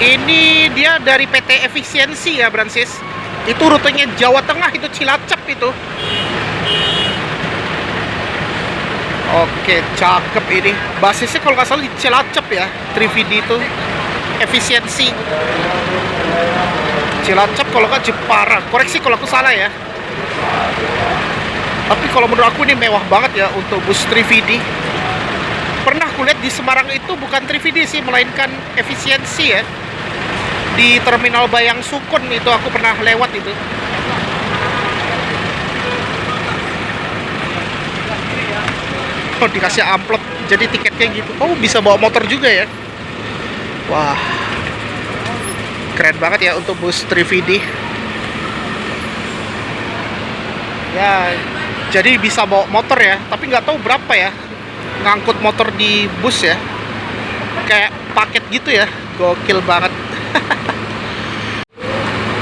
Ini dia dari PT Efisiensi ya, Brancis. Itu rutenya Jawa Tengah, itu Cilacap itu. Oke, cakep ini. Basisnya kalau nggak salah di Cilacap ya, 3VD itu. Efisiensi. Cilacap kalau nggak Jepara. Koreksi kalau aku salah ya. Tapi kalau menurut aku ini mewah banget ya untuk bus 3VD. Pernah aku lihat di Semarang itu bukan 3VD sih, melainkan Efisiensi ya. Di Terminal Bayang Sukun itu aku pernah lewat itu. Oh, dikasih amplop jadi tiketnya gitu. Oh, bisa bawa motor juga ya. Wah, keren banget ya untuk bus 3VD. Ya, jadi bisa bawa motor ya. Tapi nggak tahu berapa ya ngangkut motor di bus ya. Kayak paket gitu ya. Gokil banget.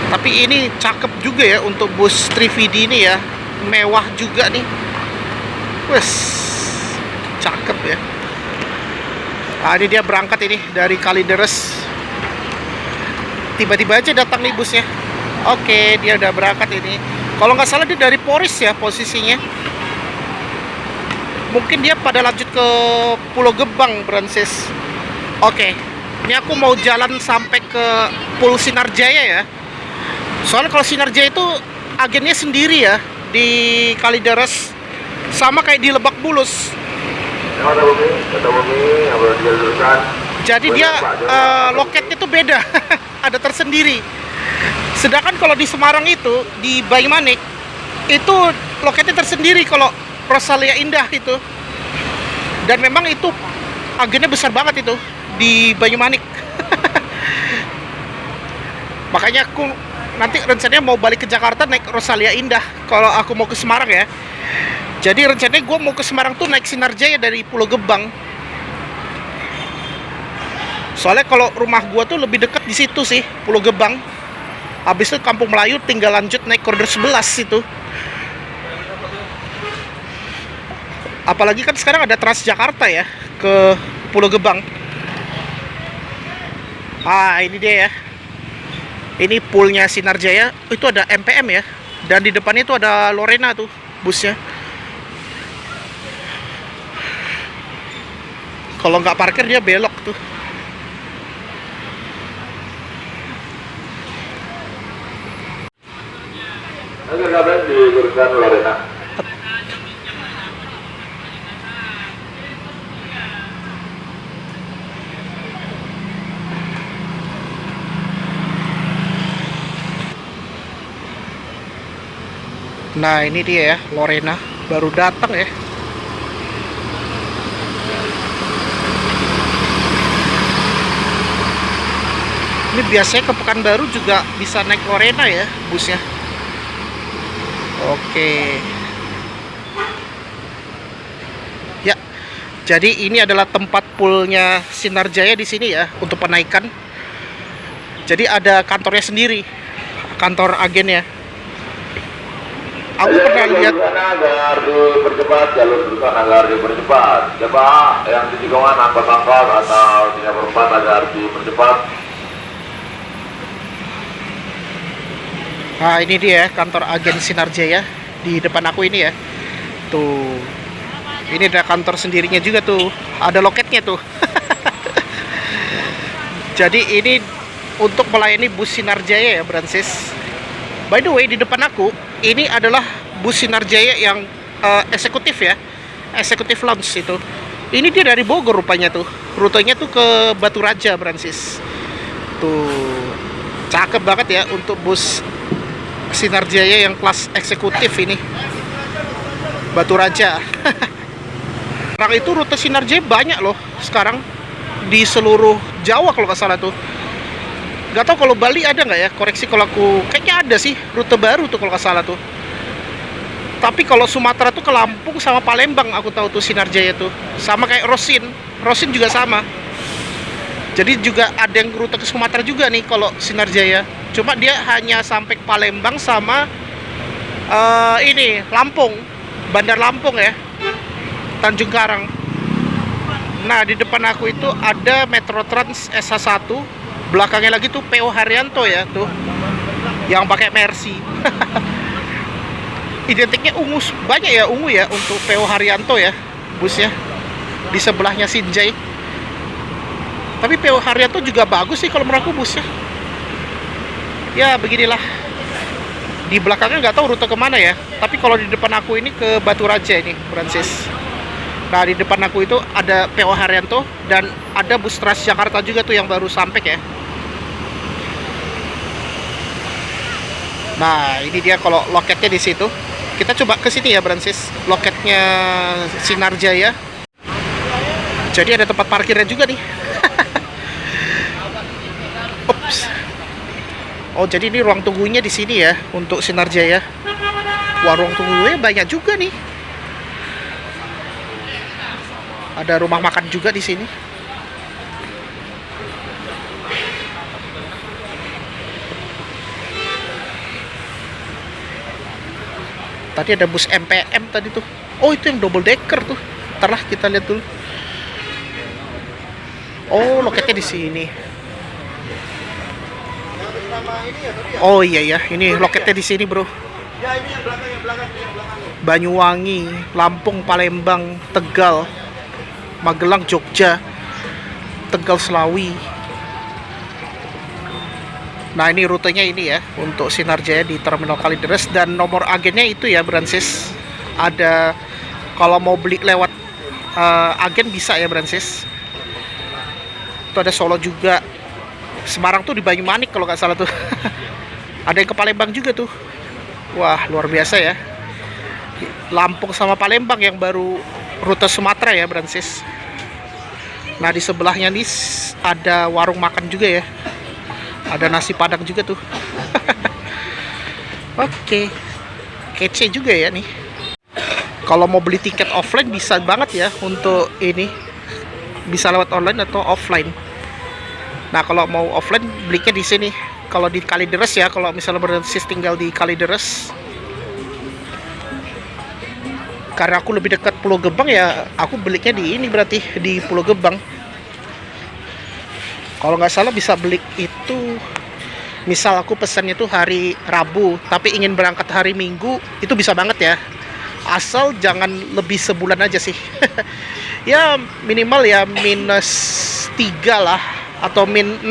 Tapi ini cakep juga ya untuk bus 3VD ini ya. Mewah juga nih. Wes, cakep ya. Nah, ini dia berangkat ini dari Kalideres. Tiba-tiba aja datang nih busnya. Oke, dia udah berangkat ini. Kalau nggak salah dia dari Poris ya posisinya. Mungkin dia pada lanjut ke Pulau Gebang, Brancis. Oke, ini aku mau jalan sampai ke Pulau Sinarjaya ya. Soalnya kalau Sinarjaya itu agennya sendiri ya di Kalideres, sama kayak di Lebak Bulus. Jadi dia loketnya tuh beda, ada tersendiri. Sedangkan kalau di Semarang itu di Banyumanik itu loketnya tersendiri kalau Rosalia Indah itu. Dan memang itu agennya besar banget itu di Banyumanik. Makanya aku nanti rencananya mau balik ke Jakarta naik Rosalia Indah kalau aku mau ke Semarang ya. Jadi rencananya gue mau ke Semarang tuh naik Sinarjaya dari Pulau Gebang. Soalnya kalau rumah gue tuh lebih dekat di situ sih, Pulau Gebang. Habis itu Kampung Melayu tinggal lanjut naik koridor 11 itu. Apalagi kan sekarang ada Transjakarta ya ke Pulau Gebang. Ah, ini dia ya. Ini poolnya Sinarjaya. Itu ada MPM ya. Dan di depannya itu ada Lorena tuh busnya. Kalau nggak parkir dia belok tuh. di jurusan Lorena. Nah, ini dia ya, Lorena baru datang ya. Ini biasanya ke Pekanbaru juga bisa naik Lorena ya busnya. Oke. Ya, jadi ini adalah tempat poolnya Sinarjaya di sini ya untuk penaikan. Jadi ada kantornya sendiri, kantor agennya. Aku pernah lihat agar dipercepat, jalur jurusan agar dipercepat. Coba yang di Cikongan angkot-angkot atau 3/4 agar dipercepat. Nah, ini dia kantor agen Sinarjaya di depan aku ini ya. Tuh. Ini ada kantor sendirinya juga tuh. Ada loketnya tuh. Jadi ini untuk melayani bus Sinarjaya ya, Brancis. By the way, di depan aku ini adalah bus Sinarjaya yang eksekutif ya. Eksekutif lounge itu. Ini dia dari Bogor rupanya tuh. Rutenya tuh ke Batu Raja, Brancis. Tuh. Cakep banget ya untuk bus Sinarjaya yang kelas eksekutif ini. Batu Raja. Sekarang itu rute Sinarjaya banyak loh sekarang di seluruh Jawa kalau nggak salah tuh. Nggak tahu kalau Bali ada nggak ya, koreksi kalau aku, kayaknya ada sih rute baru tuh kalau nggak salah tuh. Tapi kalau Sumatera tuh ke Lampung sama Palembang aku tahu tuh Sinarjaya tuh, sama kayak Rosin juga sama. Jadi juga ada yang rute ke Sumatera juga nih kalau Sinarjaya, cuma dia hanya sampai ke Palembang sama ini Lampung, Bandar Lampung ya, Tanjung Karang. Nah di depan aku itu ada Metro Trans SH1, belakangnya lagi tuh PO Haryanto ya tuh, yang pakai Mercy. Identiknya ungu, banyak ya ungu ya untuk PO Haryanto ya busnya, di sebelahnya Sinjai. Tapi PO Haryanto juga bagus sih kalau menurut aku busnya. Ya beginilah, di belakangnya nggak tahu rute kemana ya, tapi kalau di depan aku ini ke Batu Raja ini Francis. Nah di depan aku itu ada PO Haryanto dan ada bus Transjakarta juga tuh yang baru sampai ya. Nah ini dia kalau loketnya di situ. Kita coba ke sini ya Francis, loketnya Sinarjaya. Jadi ada tempat parkirnya juga nih. Ups. Oh jadi ini ruang tunggunya di sini ya untuk Sinarjaya. Wah ruang tunggunya banyak juga nih. Ada rumah makan juga di sini. Tadi ada bus MPM tadi tuh. Oh itu yang double decker tuh. Ntar lah kita lihat dulu. Oh loketnya di sini. Oh iya ya, ini loketnya di sini bro. Banyuwangi, Lampung, Palembang, Tegal, Magelang, Jogja, Tegal, Selawi. Nah ini rutenya ini ya untuk Sinarjaya di Terminal Kalideres, dan nomor agennya itu ya Francis. Ada kalau mau beli lewat agen bisa ya Francis. Itu ada Solo juga, Semarang tuh di Banyumanik kalau nggak salah tuh. Ada yang ke Palembang juga tuh. Wah luar biasa ya. Lampung sama Palembang yang baru rute Sumatera ya Francis. Nah di sebelahnya nih ada warung makan juga ya. Ada nasi padang juga tuh. Oke. Kece juga ya nih. Kalau mau beli tiket offline bisa banget ya untuk ini. Bisa lewat online atau offline. Nah, kalau mau offline belinya di sini. Kalau di Kalideres ya, kalau misalnya Francis tinggal di Kalideres. Karena aku lebih dekat Pulau Gebang ya, aku belinya di ini berarti di Pulau Gebang. Kalau nggak salah bisa beli itu, misal aku pesannya tuh hari Rabu tapi ingin berangkat hari Minggu, itu bisa banget ya, asal jangan lebih sebulan aja sih. Ya minimal ya -3 lah atau -6.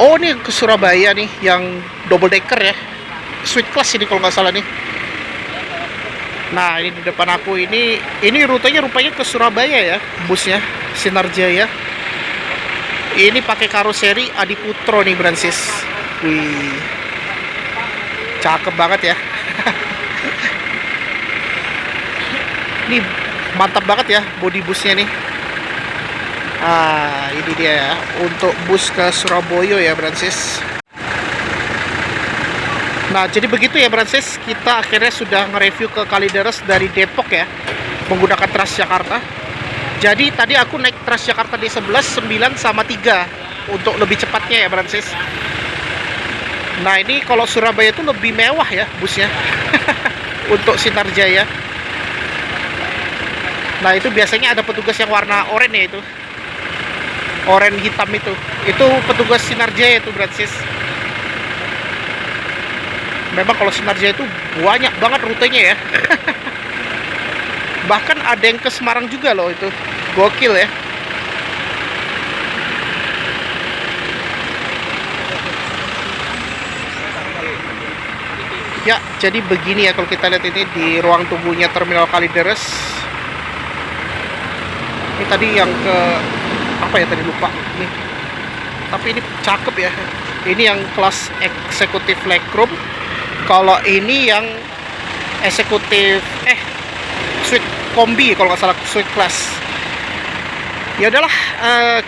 Oh ini ke Surabaya nih yang double decker ya, suite class ini kalau nggak salah nih. Nah ini di depan aku ini rutenya rupanya ke Surabaya ya busnya Sinarjaya. Ini pakai karoseri Adiputro nih Francis. Wih, cakep banget ya. Ini mantap banget ya body busnya nih. Ah ini dia ya untuk bus ke Surabaya ya Francis. Nah jadi begitu ya Francis, kita akhirnya sudah nge-review ke Kalideres dari Depok ya menggunakan Transjakarta. Jadi tadi aku naik Transjakarta di 11, 9, sama 3 untuk lebih cepatnya ya Francis. Nah ini kalau Surabaya itu lebih mewah ya busnya. Untuk Sinarjaya. Nah itu biasanya ada petugas yang warna oranye ya itu, oranye hitam itu petugas Sinarjaya itu Francis. Memang kalau Sinarjaya itu banyak banget rutenya ya. Bahkan ada yang ke Semarang juga loh, itu gokil ya. Ya jadi begini ya kalau kita lihat ini di ruang tunggunya Terminal Kalideres. Ini tadi yang ke apa ya tadi lupa nih. Tapi ini cakep ya. Ini yang kelas eksekutif legroom. Kalau ini yang eksekutif suite kombi kalau nggak salah, suite class. Ya udahlah,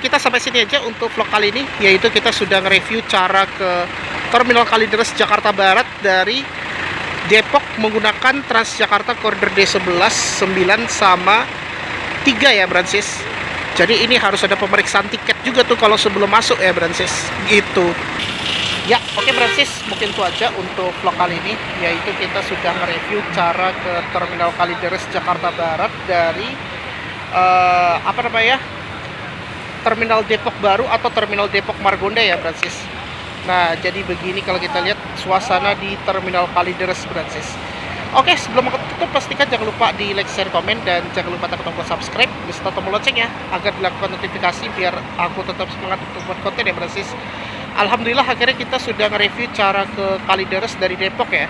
kita sampai sini aja untuk vlog kali ini, yaitu kita sudah nge-review cara ke Terminal Kalideres Jakarta Barat dari Depok menggunakan Transjakarta Koridor D11, 9 sama 3 ya Bransis. Jadi ini harus ada pemeriksaan tiket juga tuh kalau sebelum masuk ya Bransis. Gitu. Ya, oke Bransis, mungkin itu aja untuk vlog kali ini, yaitu kita sudah nge-review cara ke Terminal Kalideres Jakarta Barat dari Terminal Depok Baru atau Terminal Depok Margonda ya Bransis. Nah, jadi begini kalau kita lihat suasana di Terminal Kalideres Bransis. Oke, sebelum aku tutup, pastikan jangan lupa di like, share, komen, dan jangan lupa tekan tombol subscribe beserta tombol lonceng ya, agar dilakukan notifikasi biar aku tetap semangat untuk buat konten ya Bransis. Alhamdulillah akhirnya kita sudah nge-review cara ke Kalideres dari Depok ya.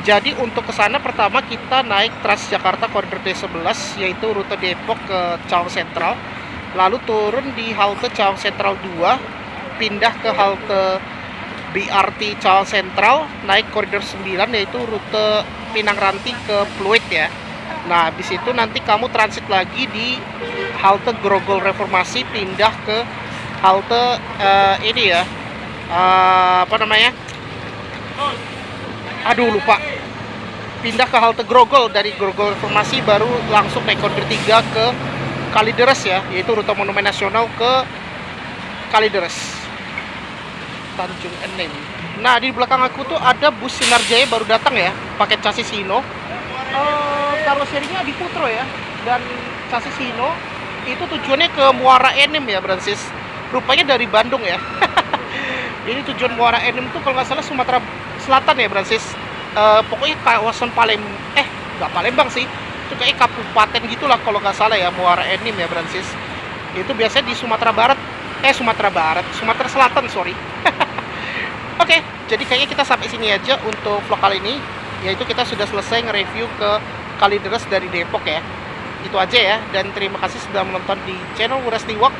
Jadi untuk ke sana pertama kita naik Transjakarta Koridor D11, yaitu rute Depok ke Cawang Sentral. Lalu turun di halte Cawang Sentral 2, pindah ke halte BRT Cawang Sentral, naik koridor 9 yaitu rute Pinang Ranti ke Pluit ya. Nah, habis itu nanti kamu transit lagi di halte Grogol Reformasi, pindah ke halte ini ya. Aduh lupa. Pindah ke halte Grogol, dari Grogol Reformasi baru langsung naik koridor 3 ke Kalideres ya, yaitu rute Monumen Nasional ke Kalideres Tanjung Enem. Nah, di belakang aku tuh ada bus Sinar Jaya baru datang ya, pakai chassis Hino. Karoserinya di Putro ya, dan chassis Hino itu tujuannya ke Muara Enim ya Bransis. Rupanya dari Bandung ya. Ini tujuan Muara Enim tuh kalau nggak salah Sumatera Selatan ya Bransis. Pokoknya kawasan nggak Palembang sih, itu kayak kabupaten gitulah kalau nggak salah ya, Muara Enim ya Bransis. Itu biasanya di Sumatera Selatan sorry. Oke, jadi kayaknya kita sampai sini aja untuk vlog kali ini, yaitu kita sudah selesai nge-review ke Kalideres dari Depok ya. Itu aja ya, dan terima kasih sudah menonton di channel Wurasti Walk.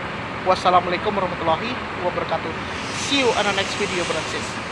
Wassalamualaikum warahmatullahi wabarakatuh. See you on the next video Bransis.